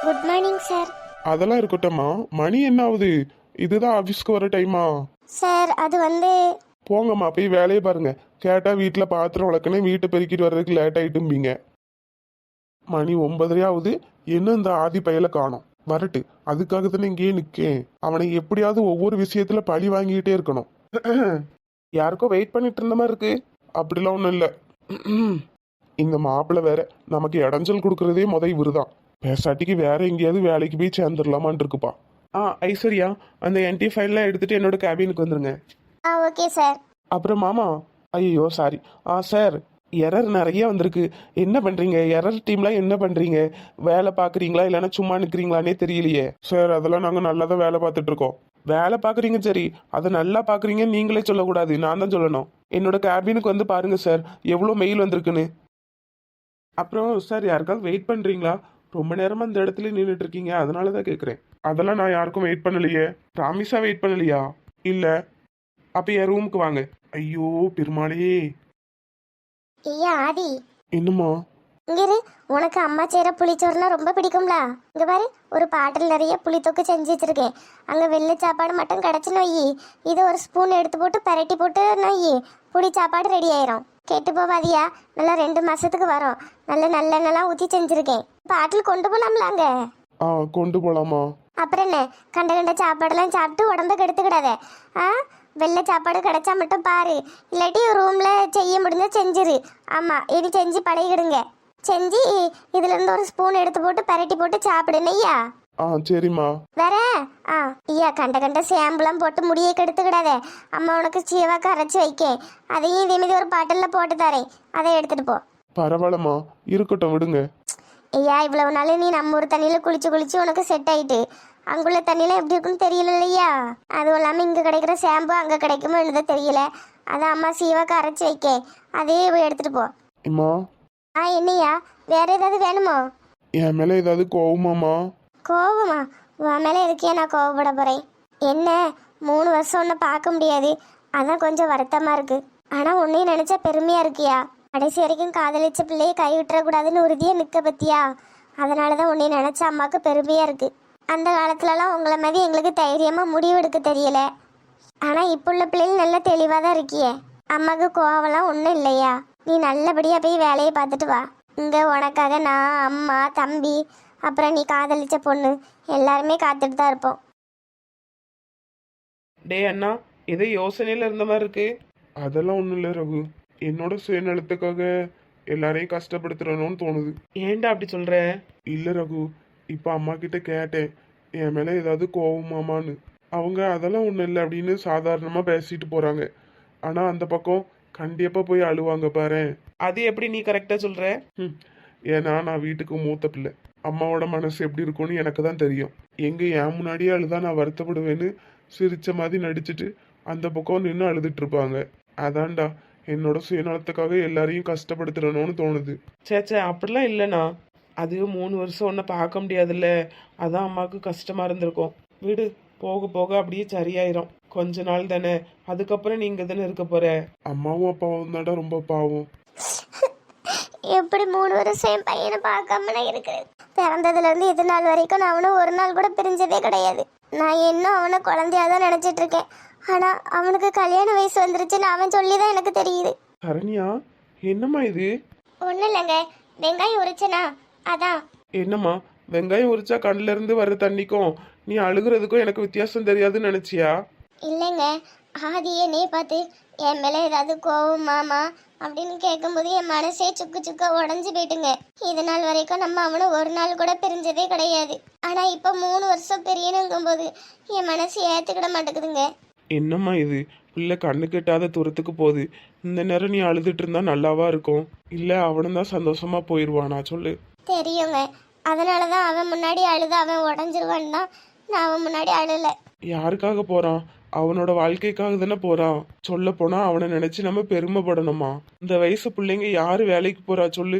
Good morning sir. அதெல்லாம் இருக்கட்டும்மா. மணி என்ன ஆகுது? இதுதான் ஆஃபீஸ்க்கு வர டைமா? சார் அது வந்து போங்கம்மா, போய் வேலையை பாருங்க. கேட்டா வீட்டில் பாத்திரம் வளர்க்கணும், வீட்டை பெருக்கிட்டு வர்றதுக்கு லேட் ஆகிட்டும்பீங்க. மணி 9:30 ஆகுது. இன்னும் இந்த ஆதி பயலை காணோம். வரட்டு, அதுக்காக தானே இங்கேயே நிற்கேன். அவனை எப்படியாவது ஒவ்வொரு விஷயத்துல பழி வாங்கிக்கிட்டே இருக்கணும். யாருக்கோ வெயிட் பண்ணிட்டு இருந்த மாதிரி இருக்கு. அப்படிலாம் ஒன்றும் இல்லை. இந்த மாப்பிள்ளை வேற நமக்கு இடைஞ்சல் கொடுக்கறதே இவருதான். பேசாட்டிக்கு வேற எங்கேயாவது வேலைக்கு போய் சேர்ந்துடலாமான் இருக்குப்பா. ஐஸ்வர்யா, அந்த என்டி ஃபைல்லாம் எடுத்துட்டு என்னோட கேபினுக்கு வந்துருங்க. Okay sir. அப்புறம் மாமா, ஐயோ சாரி. சார், எரர் நிறைய வந்திருக்கு. என்ன பண்றீங்க? எரர் டீம்லாம் என்ன பண்றீங்க? வேலை பார்க்குறீங்களா இல்லைன்னா சும்மா நிற்கிறீங்களானே தெரியலையே. சார், அதெல்லாம் நாங்கள் நல்லா தான் வேலை பார்த்துட்டு இருக்கோம். வேலை பார்க்குறீங்க சரி, அதை நல்லா பார்க்குறீங்கன்னு நீங்களே சொல்லக்கூடாது, நான் தான் சொல்லணும். என்னோட கேபினுக்கு வந்து பாருங்க சார், எவ்வளோ மெயில் வந்திருக்குன்னு. அப்புறம் சார், யாருக்காவது வெயிட் பண்ணுறீங்களா? ரொம்ப நேரமாக இந்த இடத்துல நின்றுட்டு இருக்கீங்க, அதனால தான் கேட்குறேன். அதெல்லாம் நான் யாருக்கும் வெயிட் பண்ணலையே. ப்ராமிஸாக வெயிட் பண்ணலையா? இல்லை. அப்போ என் ரூமுக்கு வாங்க. ஐயோ பெருமாளே. ஐயா ஆதி, என்னம்மா? இங்கிரு. உனக்கு அம்மா செய்கிற புளிச்சோறுனா ரொம்ப பிடிக்கும்ல. இங்கே பாரு, ஒரு பாட்டில் நிறைய புளித்தொக்கு செஞ்சு வச்சிருக்கேன். அங்கே வெள்ளை சாப்பாடு மட்டும் கிடச்சுன்னு வை. இதை ஒரு ஸ்பூன் எடுத்து போட்டு பரட்டி போட்டு நொய், புளி சாப்பாடு ரெடி ஆயிரும். கெட்டு போவாதியா, நல்லா 2 மாசத்துக்கு வரும். நல்ல நல்லெண்ணெல்லாம் ஊற்றி செஞ்சுருக்கேன். பாட்டில் கொண்டு போகலாம்ல அங்கே? கொண்டு போகலாமா? அப்புறம் என்ன, கண்ட கண்ட சாப்பாடெல்லாம் சாப்பிட்டு உடம்ப கெடுத்துக்கிடாத. வெள்ளை சாப்பாடு கிடைச்சா மட்டும் பாரு, இல்லாட்டி ரூமில் செய்ய முடிஞ்சா செஞ்சிரு. ஆமாம், இனி செஞ்சு பழகிடுங்க. செஞ்சு இதுலேருந்து ஒரு ஸ்பூன் எடுத்து போட்டு பரட்டி போட்டு சாப்பிடுன்னு ஐயா. சரிம்மா. வேற ஐயா, கண்ட கண்ட சேம்புலாம் போட்டு முடியை கெடுத்துக்கிடாத. அம்மா உனக்கு சீவாக்க அரைச்சி வைக்கேன், அதையும் இதே மாதிரி ஒரு பாட்டிலில் போட்டு தரேன், அதை எடுத்துகிட்டு போ. பரவாயில்லம்மா, இருக்கட்டும், விடுங்க. ஐயா, இவ்வளவு நாள் நீ நம்ம ஊர் தண்ணியில் குளிச்சு குளிச்சு உனக்கு செட் ஆயிட்டு, அங்குள்ள தண்ணியெலாம் எப்படி இருக்குன்னு தெரியல இல்லையா? அதுவும் இல்லாமல் இங்கே கிடைக்கிற ஷாம்பு அங்கே கிடைக்குமோ என்னதோ தெரியல. அதான் அம்மா சீவாக்க அரைச்சி வைக்கேன், அதையே போய் எடுத்துகிட்டு போ. அம்மா. என்னையா, வேற ஏதாவது வேணுமோ? என் மேலே ஏதாவது கோவமாம்மா? கோவமா? உன் மேலே இருக்கே நான் கோவப்பட போகிறேன். என்ன, 3 வருஷம் ஒன்று பார்க்க முடியாது, அதான் கொஞ்சம் வருத்தமாக இருக்கு. ஆனால் உன்னையும் நினச்சா பெருமையாக இருக்கியா? கடைசி வரைக்கும் காதலிச்ச பிள்ளையை கை விட்டுறக்கூடாதுன்னு உறுதியாக நிற்க பத்தியா? அதனால தான் உன்னை நினச்ச அம்மாவுக்கு பெருமையாக இருக்குது. அந்த காலத்துலலாம் உங்களை மாதிரி எங்களுக்கு தைரியமாக முடிவெடுக்க தெரியல. ஆனால் இப்போ உள்ள பிள்ளைகள் நல்ல தெளிவாக தான் இருக்கியே. அம்மாவுக்கு கோவம்லாம் ஒன்றும் இல்லையா? நீ நல்லபடியாக போய் வேலையை பார்த்துட்டு வா. இங்கே உனக்காக நான், அம்மா, தம்பி, அப்புறம் நீ காதலிச்ச பொண்ணு எல்லாருமே காத்துட்டு தான் இருப்போம். டே அண்ணா, ஏதோ யோசனையில் இருந்த மாதிரி இருக்கு. அதெல்லாம் ஒன்றும் இல்லை ரகு, என்னோட சுயநலத்துக்காக எல்லாரையும் கஷ்டப்படுத்துறணும்னு தோணுது. ஏன்டா அப்படி சொல்ற? இல்லை ரகு, இப்போ அம்மா கிட்ட கேட்டேன் என் மேலே ஏதாவது கோவமாமான்னு. அவங்க அதெல்லாம் ஒன்றும் இல்லை அப்படின்னு சாதாரணமாக பேசிட்டு போகிறாங்க. ஆனால் அந்த பக்கம் கண்டிப்பாக போய் அழுவாங்க பாரு. அது எப்படி நீ கரெக்டாக சொல்கிற? ஏன்னா நான் வீட்டுக்கு மூத்த பிள்ளை. அம்மாவோட மனசு எப்படி இருக்கும்னு எனக்கு தான் தெரியும். எங்கே என் முன்னாடியே அழுதா நான் வருத்தப்படுவேன்னு சிரிச்ச மாதிரி நடிச்சுட்டு அந்த பக்கம் நின்று அழுதுட்டு இருப்பாங்க. அதான்டா, என்னோட சுயநலத்துக்காக எல்லாரையும் கஷ்டப்படுத்துறணும்னு தோணுது. சேச்சே, அப்படிலாம் இல்லைண்ணா. அது 3 வருஷம் ஒன்றை பார்க்க முடியாதுல்ல, அதான் அம்மாவுக்கு கஷ்டமாக இருந்திருக்கும். வீடு போக போக அப்படியே சரியாயிரும். கொஞ்ச நாள் தானே, அதுக்கப்புறம் நீ இங்கே தானே இருக்க போற. அம்மாவும் அப்பாவும் தான்டா ரொம்ப பாவம். எப்படி 3 வருஷம் என் பையனை பார்க்காம நான் இருக்கிறேன்? பிறந்ததுலேருந்து இது நாள் வரைக்கும் நான் அவனை ஒரு நாள் கூட பிரிஞ்சதே கிடையாது. நான் இன்னும் அவனை குழந்தையா தான் நினச்சிட்டு இருக்கேன். ஆனால் அவனுக்கு கல்யாண வயசு வந்துருச்சுன்னு அவன் சொல்லி தான் எனக்கு தெரியுது. சரண்யா, என்னம்மா இது? ஒன்றும் இல்லைங்க, வெங்காயம் உரிச்சனா அதான். என்னம்மா, வெங்காயம் உரிச்சா கண்ணுல இருந்து வர்ற தண்ணிக்கும் நீ அழுகுறதுக்கும் எனக்கு வித்தியாசம் தெரியாதுன்னு நினைச்சியா? இல்லைங்க, ஆதியே நீ பார்த்து என் மேலே ஏதாவது கோவம் மாமா அப்படின்னு கேட்கும்போது என் மனசே சுக்கு சுக்கா உடஞ்சி போயிட்டுங்க. இது நாள் வரைக்கும் நம்ம அவனை ஒரு நாள் கூட பிரிஞ்சதே கிடையாது. ஆனால் இப்போ 3 வருஷம் பிரியணுங்கும்போது என் மனசு ஏற்றுக்கிட மாட்டேங்குதுங்க. என்னம்மா இது? பிள்ளை கண்ணு கெட்டாத தூரத்துக்கு போகுது. இந்த நேரம் நீ அழுதுட்டு இருந்தா நல்லாவா இருக்கும்? இல்லை அவனும் தான் சந்தோஷமா போயிடுவானா சொல்லு? தெரியுங்க, அதனால தான் அவன் முன்னாடி அழுது அவன் உடஞ்சிருவான் தான் நான் அவன் முன்னாடி அழல. யாருக்காக போறான்? அவனோட வாழ்க்கைக்காக தானே போறான். சொல்ல போனா அவனை நினைச்சு நம்ம பெருமைப்படணுமா? இந்த வயசு பிள்ளைங்க யாரு வேலைக்கு போறா சொல்லு?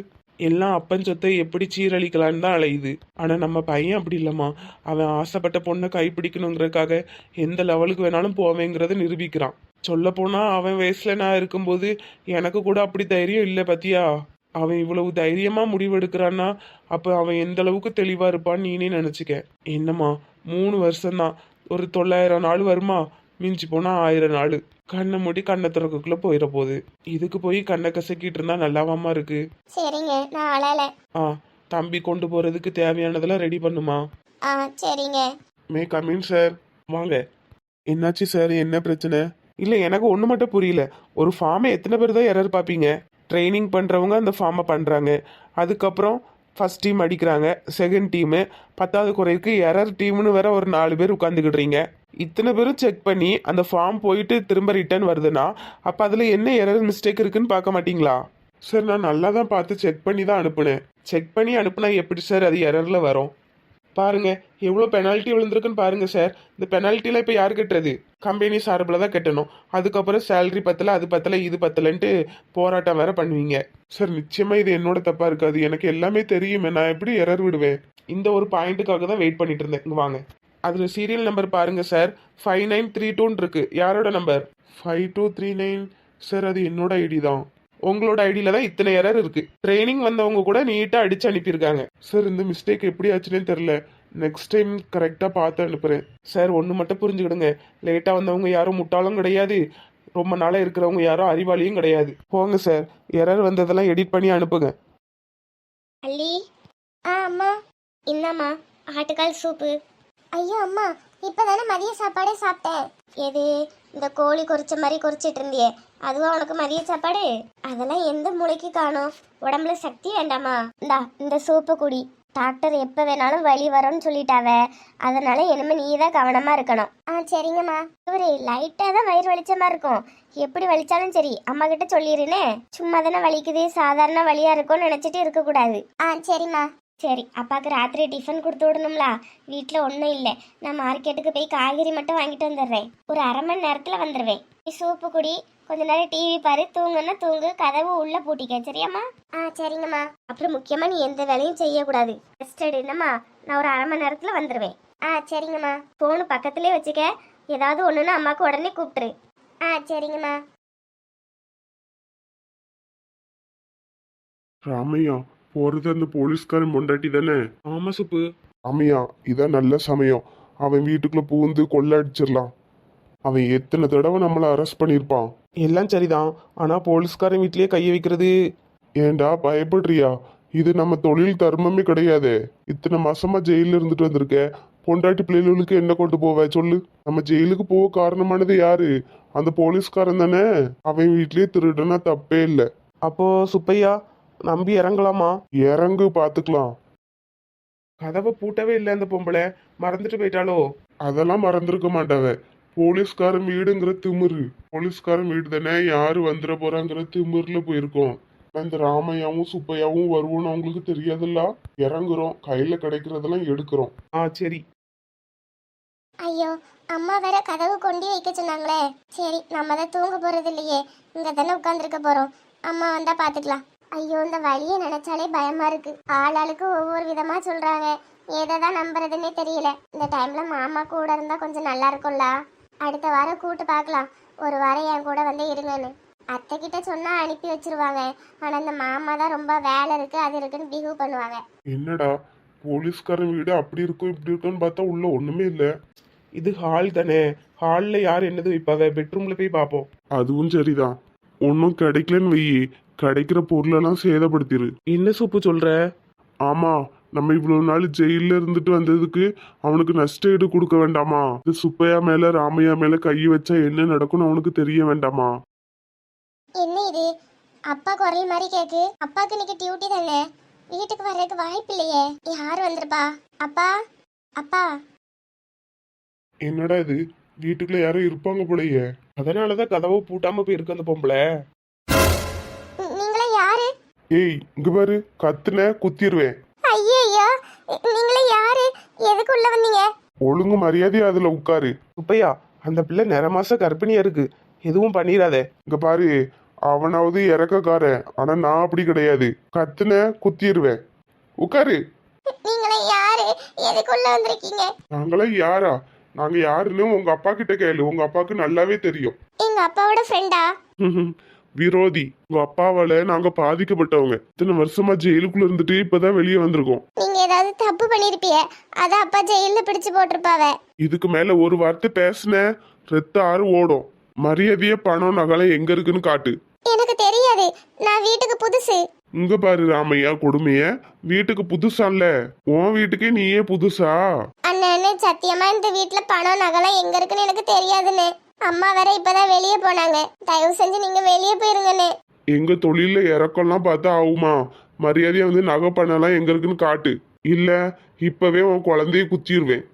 எல்லாம் அப்பன் சொத்தை எப்படி சீரழிக்கலான்னு தான் அலையுது. ஆனா நம்ம பையன் அப்படி இல்லம்மா. அவன் ஆசைப்பட்ட பொண்ணை கைப்பிடிக்கணுங்கிறதுக்காக எந்த லெவலுக்கு வேணாலும் போவேங்கிறத நிரூபிக்கிறான். சொல்ல போனா அவன் வயசுல நான் இருக்கும்போது எனக்கு கூட அப்படி தைரியம் இல்லை பத்தியா? அவன் இவ்வளவு தைரியமா முடிவெடுக்கிறான்னா அப்ப அவன் எந்த அளவுக்கு தெளிவா இருப்பான்னு நீனே நினைச்சுக்க. என்னம்மா 3 வருஷம்தான், ஒரு 900 நாள் வருமா, மிஞ்சி போனா 1000 நாள். கண்ணை மூடி கண்ணை திறக்கக்குள்ள போயிட போகுது. இதுக்கு போய் கண்ணை கசக்கிட்டு இருந்தா நல்லாவாமா இருக்கு. சரிங்க, நான் அழல. ஆ, தம்பி கொண்டு போறதுக்கு தேவையானதெல்லாம் ரெடி பண்ணுமா. ஆ சரிங்க. May come in sir. வாங்க. என்னாச்சு சார், என்ன பிரச்சனை? இல்லை, எனக்கு ஒன்று மட்டும் புரியல. ஒரு ஃபார்மை எத்தனை பேர் தான் எரர் பார்ப்பீங்க? ட்ரைனிங் பண்ணுறவங்க அந்த ஃபார்மை பண்ணுறாங்க, அதுக்கப்புறம் ஃபஸ்ட் டீம் அடிக்கிறாங்க, செகண்ட் டீமு, 10வது குறைக்கு எரர் டீம்னு வேற ஒரு 4 பேர் உட்காந்துக்கிட்றீங்க. இத்தனை பேரும் செக் பண்ணி அந்த ஃபார்ம் போயிட்டு திரும்ப ரிட்டர்ன் வருதுன்னா அப்போ அதில் என்ன எரர் மிஸ்டேக் இருக்குன்னு பார்க்க மாட்டீங்களா? சார், நான் நல்லா தான் பார்த்து செக் பண்ணி தான் அனுப்புனேன். செக் பண்ணி அனுப்புனா எப்படி சார் அது எரரில் வரும்? பாருங்க, எவ்வளோ பெனால்ட்டி விழுந்திருக்குன்னு பாருங்க சார். இந்த பெனால்ட்டிலாம் இப்போ யார் கட்டுறது? கம்பெனி சார்பில் தான் கட்டணும். அதுக்கப்புறம் சேலரி பத்தலை, அது பத்தலை, இது பத்தலைன்ட்டு போராட்டம் வேற பண்ணுவீங்க. சார், நிச்சயமா இது என்னோட தப்பா இருக்காது, எனக்கு எல்லாமே தெரியுமே, நான் எப்படி எரர் விடுவேன்? இந்த ஒரு பாயிண்ட்டுக்காக தான் வெயிட் பண்ணிட்டு இருந்தேன். இங்கே வாங்க. அதில் சீரியல் நம்பர் பாருங்க சார், 5932 இருக்கு. யாரோட நம்பர்? 5239. சார், அது என்னோட ஐடி தான். உங்களோட ஐடியில தான் இத்தனை எரர் இருக்கு. ட்ரைனிங் வந்தவங்க கூட நீட்டா அடிச்சு அனுப்பியிருக்காங்க. சார், இந்த மிஸ்டேக் எப்படி ஆச்சுன்னே தெரியல. நெக்ஸ்ட் டைம் கரெக்டா பார்த்து அனுப்புறேன். சார், ஒன்று மட்டும் புரிஞ்சுக்கிடுங்க, லேட்டா வந்தவங்க யாரும் முட்டாளும் கிடையாது, ரொம்ப நாளா இருக்கிறவங்க யாரும் அறிவாளியும் கிடையாது. போங்க சார், எரர் வந்ததெல்லாம் எடிட் பண்ணி அனுப்புங்க. அள்ளி. அம்மா இந்தாம்மா ஆட்டுக்கால் சூப்பு. ஐயோ அம்மா, இப்பதானே மதிய சாப்பாடே சாப்பிட்டேன். எது இந்த கோழி கொறிச்ச மாதிரி கொறிச்சிட்டு இருந்தியே, அதுவா உனக்கு மதிய சாப்பாடு? அதெல்லாம் எந்த மூளைக்கு காணும், உடம்புல சக்தி வேண்டாமா? இந்தா இந்த சூப்பு குடி. டாக்டர் எப்போ வேணாலும் வலி வரும்னு சொல்லிட்டாவ, அதனால இனிமே நீ தான் கவனமா இருக்கணும். சரிங்கம்மா. ஒரு லைட்டாக தான் வயிறு வலிச்ச மாதிரி இருக்கும், எப்படி வலிச்சாலும் சரி அம்மா கிட்ட சொல்லிடுனே. சும்மா தானே வலிக்குது, சாதாரண வலியா இருக்கும்னு நினைச்சிட்டு இருக்கக்கூடாது. சரிம்மா. சரி, அப்பாவுக்கு ராத்திரி டிஃபன் கொடுத்து விடணும்ல, வீட்டில் ஒன்றும் இல்லை. நான் மார்க்கெட்டுக்கு போய் காய்கறி மட்டும் வாங்கிட்டு வந்துடுறேன். ஒரு அரை மணி நேரத்தில் வந்துடுவேன். நீ சூப்பு குடி, கொஞ்ச நேரம் டிவி பாரு, தூங்குன்னா தூங்கு, கதவு உள்ள பூட்டிக்க, சரியாம்மா? சரிங்கம்மா. அப்புறம் முக்கியமாக நீ எந்த வேலையும் செய்யக்கூடாது, ரெஸ்ட் எடு என்னம்மா. நான் ஒரு அரை மணி நேரத்தில் வந்துடுவேன். சரிங்கம்மா. ஃபோனு பக்கத்துலேயே வச்சுக்க, ஏதாவது ஒன்றுன்னா அம்மாவுக்கு உடனே கூப்பிட்டுரு. சரிங்கம்மா. ராமையா, போறது அந்த போலீஸ்காரன் பொண்டாட்டி தானே? ஆமா சுப்பு. ராமையா, இதான் நல்ல சமயம், அவன் வீட்டுக்குள்ள பூந்து கொள்ள அடிச்சிடலாம். அவன் எத்தனை தடவை நம்மளை அரெஸ்ட் பண்ணியிருப்பான். எல்லாம் சரிதான், ஆனா போலீஸ்காரன் வீட்லயே கையை வைக்கிறது. ஏண்டா பயப்படுறியா? இது நம்ம தொழில் தர்மமே கிடையாது. இத்தனை மாசமா ஜெயில இருந்துட்டு வந்திருக்க, பொண்டாட்டி பிள்ளைகளுக்கு என்ன கொண்டு போவ சொல்லு? நம்ம ஜெயிலுக்கு போக காரணமானது யாரு? அந்த போலீஸ்காரன் தானே. அவன் வீட்லயே திருடனா தப்பே இல்லை. அப்போ சுப்பையா நம்பி இறங்கலாமா? இறங்கு, பாத்துக்கலாம். கதவை பூட்டவே இல்லை அந்த பொம்பளை, மறந்துட்டு போயிட்டாலோ? அதெல்லாம் மறந்துருக்க மாட்டாவ. போலீஸ்காரன் வீடுங்கிற திமிரு, போலீஸ்காரன் வீடு தானே, யாரு வந்துட போறாங்கிற திமிர்ல போயிருக்கோம். இந்த ராமையாவும் சுப்பையாவும் வருவோம்னு அவங்களுக்கு தெரியாதுல்ல. இறங்குறோம், கையில கிடைக்கிறதெல்லாம் எடுக்கிறோம். சரி. ஐயோ, அம்மா வேற கதவு கொண்டு வைக்க சொன்னாங்களே. சரி, நம்ம தான் தூங்க போறது இல்லையே, இங்க தானே உட்காந்துருக்க போறோம். அம்மா வந்தா பாத்துக்கலாம். ஐயோ, இந்த வழியை நினைச்சாலே பயமா இருக்கு. ஆளாளுக்கு ஒவ்வொரு விதமா சொல்றாங்க, எதைதான் நம்புறதுன்னே தெரியல. இந்த டைம்ல மாமா கூட இருந்தா கொஞ்சம் நல்லா இருக்கும்ல. அடுத்த வாரம் கூட்டு பார்க்கலாம், ஒரு வாரம் என் கூட வந்து இருங்கன்னு. அத்தை கிட்ட சொன்னா அனுப்பி வச்சிருவாங்க, ஆனா இந்த மாமா தான் ரொம்ப வேலை இருக்கு அது இருக்குன்னு பிஹேவ் பண்ணுவாங்க. என்னடா போலீஸ்காரன் வீடு அப்படி இருக்கும் இப்படி இருக்குன்னு பார்த்தா உள்ள ஒண்ணுமே இல்ல. இது ஹால் தானே, ஹால்ல யார் என்னது வைப்பாங்க, பெட்ரூம்ல போய் பார்ப்போம். அதுவும் சரிதான், ஒன்னும் கிடைக்கலன்னு வெயி, கிடைக்கிற பொருளெல்லாம் சேதப்படுத்திரு. என்ன சூப்பு சொல்ற? ஆமா, நம்ம இவ்வளவு நாள் ஜெயில இருந்துட்டு வந்ததுக்கு அவனுக்கு நஷ்ட ஈடு கொடுக்க வேண்டாமா? இது சுப்பையா மேல ராமையா மேல கை வச்சா என்ன நடக்கும்னு அவனுக்கு தெரிய வேண்டாமா? என்ன இது அப்பா குரல் மாதிரி கேக்கு? அப்பாக்கு இன்னைக்கு டியூட்டி தானே, வீட்டுக்கு வர்றதுக்கு வாய்ப்பு இல்லையே. யார் வந்திருப்பா? அப்பா, அப்பா. என்னடா இது, வீட்டுக்குள்ள யாரும் இருப்பாங்க போலயே, அதனாலதான் கதவை பூட்டாம போயிருக்கு அந்த பொம்பளை. நீங்களே யாரு? ஏய், இங்க பாரு, கத்துன குத்திடுவேன். ஐயோ, நீங்களே யாரு? எதுக்கு உள்ள வந்தீங்க? ஒழுங்கு மரியாதையா அதுல உட்காரு. சுப்பையா, அந்த பிள்ளை நிற மாச கர்ப்பிணியா இருக்கு, எதுவும் பண்ணிடாத. இங்க பாரு, அவனாவது இறக்கக்காரன், ஆனா நான் அப்படி கிடையாது. கத்துன குத்திடுவேன், உட்காரு. நீங்களே யாரு? எதுக்குள்ள வந்திருக்கீங்க? நாங்களா யாரா? நாங்க யாருன்னு உங்க அப்பா கிட்ட கேளு, உங்க அப்பாவுக்கு நல்லாவே தெரியும். எங்க அப்பாவோட ஃப்ரெண்டா? விரோதி. உங்க அப்பாவால நாங்க பாதிக்கப்பட்டவங்க. இத்தனை வருஷமா ஜெயிலுக்குள்ள இருந்துட்டு இப்பதான் வெளியே வந்திருக்கோம். நீங்க ஏதாவது தப்பு பண்ணிருப்பிய, அதான் அப்பா ஜெயில பிடிச்சு போட்டிருப்பாவ. இதுக்கு மேல ஒரு வார்த்தை பேசுன ரத்த ஆறு ஓடும். மரியாதைய பணம் நகலை எங்க இருக்குன்னு காட்டு. எனக்கு தெரியாது, நான் வீட்டுக்கு புதுசு. இங்க பாரு ராமையா கொடுமைய, வீட்டுக்கு புதுசான்ல, உன் வீட்டுக்கே நீயே புதுசா? அண்ணே சத்தியமா இந்த வீட்டுல பணம் நகைலாம் எங்க இருக்குன்னு எனக்கு தெரியாதுண்ணே. அம்மா வேற இப்பதான் வெளியே போனாங்க. தயவு செஞ்சு நீங்க வெளியே போயிருங்கண்ணே. எங்க தொழில இறக்கம்லாம் பார்த்தா ஆகுமா? மரியாதையா வந்து நகை பண்ணலாம் எங்க இருக்குன்னு காட்டு. இல்ல இப்பவே உன் குழந்தைய குத்திடுவேன்.